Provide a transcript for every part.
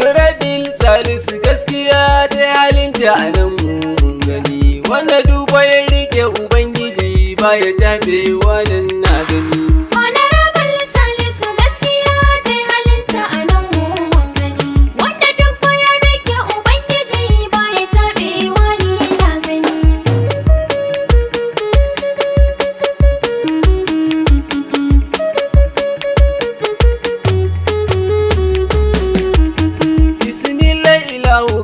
Honorable Salisu gaskiya ta halinta a nan mun gani, wanda duba ya rike Ubangiji ba ya tabewa nan na gani. Honorable Salisu gaskiya ta halinta a nan mun gani, wanda duk fa ya rike Ubangiji ba ya tabewa ni na gani.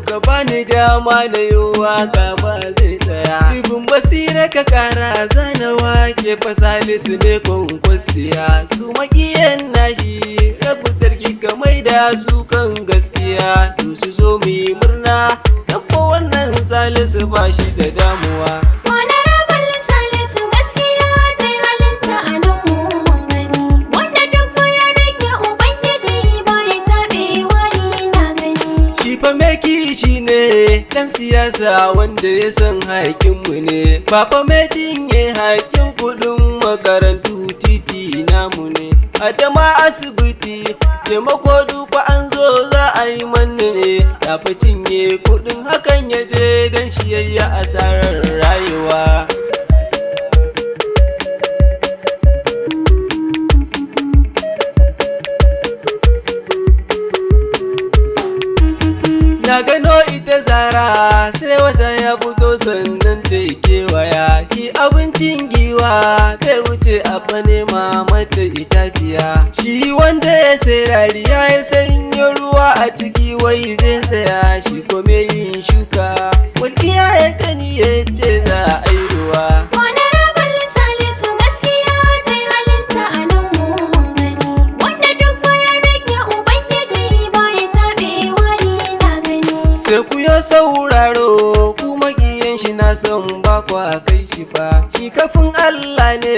Ka bani dama na yi waka ba zai tsaya, ibin basira ka kara zana wake fa Salisu ne kwankwasiya, su makiyan nashi rabu sarki ka maida su kan gaskiya, to su zo mu yi murna dan ko wannan Salisu ba shi da damuwa. Honorable Salisu gaskiya ta halinta a nan mun gani, wanda duk fa ya rike Ubangiji ba ya tabewa ni na gani. Shi fa me kici ne dan siyasa wanda ya san haƙƙinmu ne, ba fa me cinye haƙƙin kuɗin makarantu titi namu ne, adama asibiti taimako dufa an zo za a yi manne ne, ya fi cinye kuɗin hakan ya je dan shi yayya asarar rayuwa. Na gano ita zara sai wata ya fito sannan ta kewaya, shi abincin giwa bai wuce a fa nema mata itaciya, shi wanda ya sai rariya ya sanyo ruwa a ciki wai zai saya, shi kome yin shuka walƙiya ya gani ya ce za a yi ruwa. Honorable Salisu gaskiya ta halinta a nan mun gani, wanda duk fa ya rike Ubangiji ba ya tabewa ni na gani. Sai ku yo sauraro ku makiyan shi na san ba ku a kai shi fa, shi kafin Allah ne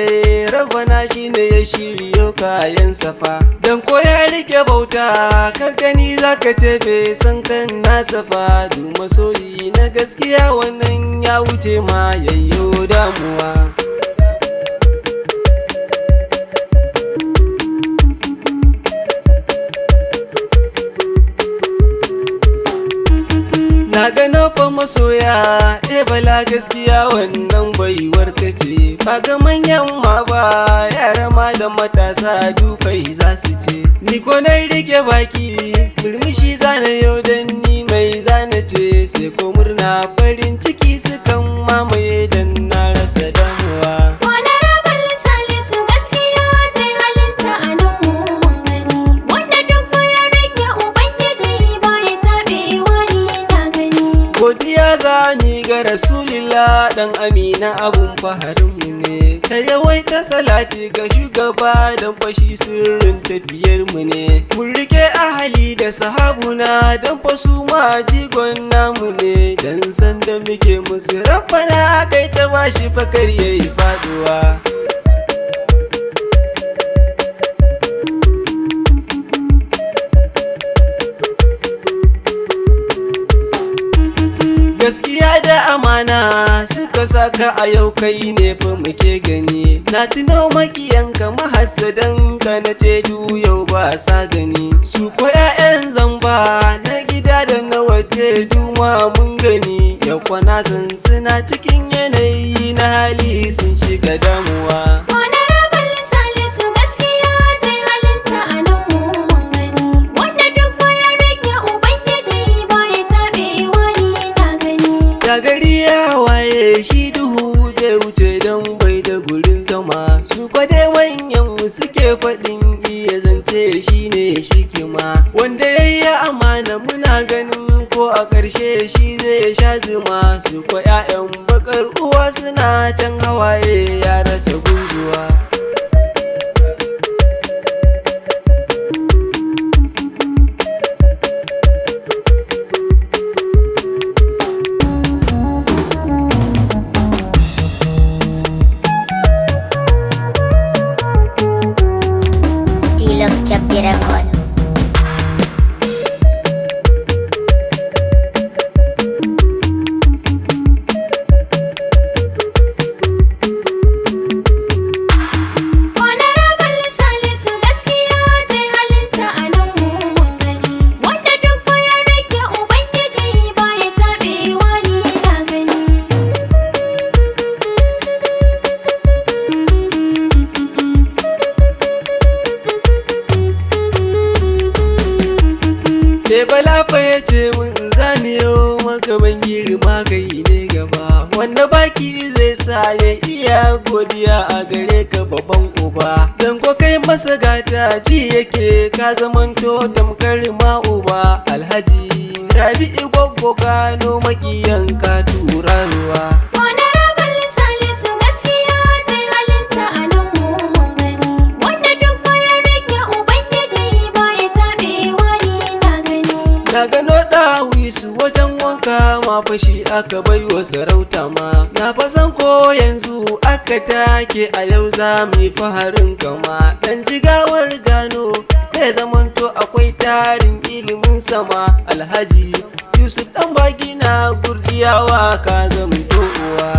rabana shi ne ya shiryo kayan safa, dan ko ya rike bauta ka gani zaka ce bai san kan nasa fa, du masoyi na gaskiya wannan ya wuce ma yayyo damuwa. Na gano fa masoya, bala gaskiya wannan baiwar ka ce, ba ga manyan ma ba, yara ma da matasa dukai za su ce, ni ko na rike baki, murmushi zana yau dan ni mai zana ce, sai ko murna farin ciki sukan mamaye dan na rasa damuwa. Honorable Salisu gaskiya ta halinta a nan mun gani, wanda duk fa ya rike Ubangiji ba ya tabewa ni na gani. Godiya za ni ga Rasulillah dan Amina abun faharinmu ne, ka yawaita salati ga shugaba dan fashi sirrin tafiyarmu ne, mun rike ahali da sahabuna dan fasu ma jigon namu ne, dan san da muke musu rabbana kai ta bashi fakar yayi faduwa. Gaskiya da amana suka saka a yau kai ne fa muke gani, na tuno makiyanka mahassadan ka na tedu yau ba sa gani, su ko 'ya'yan zamba na gida da na waje duma mun gani, yau kwana san suna cikin yanayi na hali sun shiga damuwa. Honorable Salisu gaskiya ta halinta a nan mun gani, wanda duk fa ya rike Ubangiji ba ya tabewa ni na gani. Da gari ya waye shi duhu zai wuce don bai da gurin zama, su kwade manyan suke faɗin iya zance shi ne shikima, wanda ya yi amana muna ganin ko a ƙarshe shi zai sha zuma, su kwa 'ya'yan bakar uwa suna can hawaye ya rasa gunzuwa. Record. Honorable balafa ya ce mun zaniyo maka ban girma kai ne gaba, wanda baki zai sa ya iya godiya a gare ka babban uba. Dan ko kai masa gata ji yake ka zamanto tamkar ma uba. Alhaji Rabi'u Gwaggo gano makiyan ka tura ruwa. Honorable Salisu gaskiya ta yi halinta a nan mu mun gani, wanda duk fa ya rike Ubangiji ba ya taɓewa ni na gani. Na gano ɗawisu wajen wanka ma fashi aka bai wa sarauta ma. Na fasan ko yanzu aka take a yau za mu yi faharin kama. Dan jigawar gano ya zamanto akwai tarin ilimin sama. Alhaji Yusuf ɗan bagina gurjiyawa ka zamto uwa.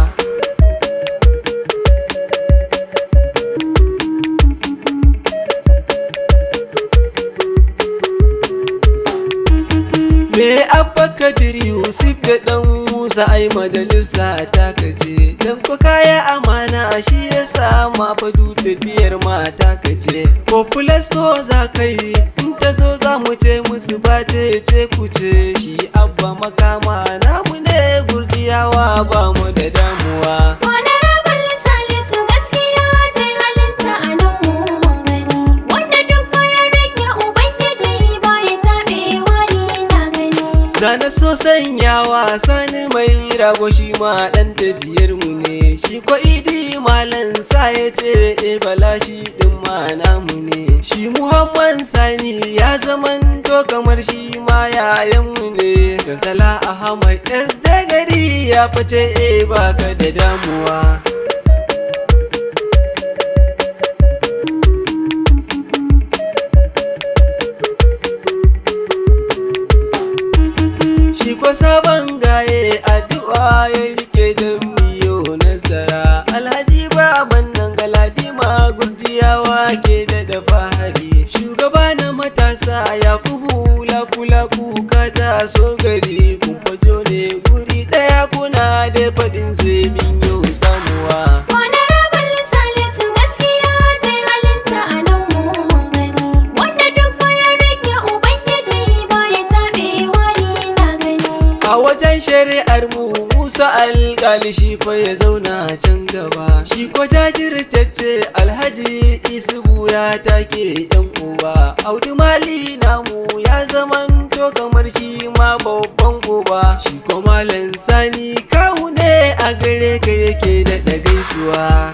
Me Abba Kabir Yusuf da ɗan Musa ai majalisa ta kace, dan ko kaya amana shi ya sama fadu tafiyar mata kace. Ko plus ko za ka yi in ta so za mu ce musu ba ce ku ce, shi Abba makama namu ne gurjiyawa ba mu da damuwa. Honorable Salisu gaskiya ta yi halinta a nan mu mun gani, wanda duk fa ya rike Ubangiji ba ya taɓewa ni na gani. Zana so sanyawa sani mai rago shi ma ɗan tafiyar mu ne, shi ko idi malan sa ya ce bala shi ɗin ma namu ne. Shi Muhammad Sani ya zamanto kamar shi ma yayan mu ne. Kankala Ahmad SD gari ya fice baka da damuwa. Shi ko sabon gaye addu'a ya rike da miyo nasara. Alhaji baban nan galadima gurjiyawa ke da fahari. Shugaba na matasa Yakubu lakulaku ka taso gari, kun fajo ne guri ɗaya kuna da faɗin sai min yau samuwa. Honorable Salisu gaskiya ta yi halinta a nan mu mun gani, wanda duk fa ya rike Ubangiji ba ya taɓewa ni na gani. A wajen shari'ar mu Musa alƙali shi fa ya zauna can gaba. Shi ko jajirtacce Alhaji Isubu ya take ɗan uba. Audu Mali namu ya zamanto kamar shi ma babban uba. Shi ko Malam Sani kawu ne a gare ka yake da gaisuwa.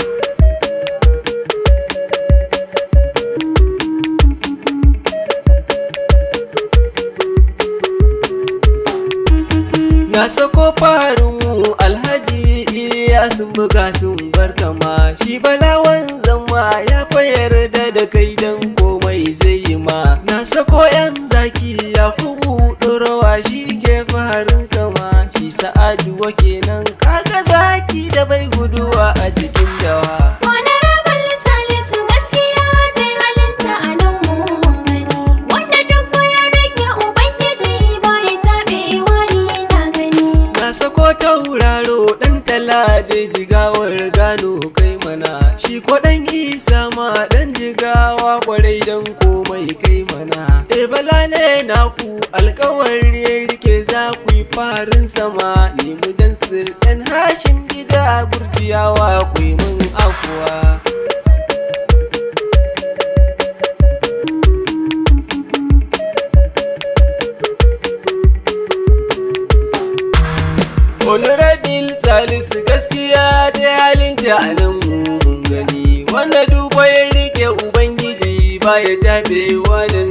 Na sako farinmu Alhaji Iliya sun buga sun barkama. Shi balawan zama ya fa yarda da kai dan komai zai yi ma. Na sako zaki Yakubu ɗorawa shi ke farin kama. Shi Sa'adu wa kenan kaga zaki da bai guduwa a cikin dawa. Honorable Salisu gaskiya ta yi halinta a nan mu mun gani, wanda duk fa ya rike Ubangiji ba ya taɓewa ni na gani. Na sako tauraro ɗan tala da jigawar gano kai mana. Shi ko ɗan Isa ma ɗan jigawa kwarai dan komai kai mana. Bala ne naku alkawari ya rike za ku yi farin sama. Ni Mudansir ɗan Hashim gida gurjiyawa ku yi min afuwa. Honorable Salisu gaskiya ta halinta a nan mun gani, wanda duba ya rike Ubangiji ba ya taɓewa da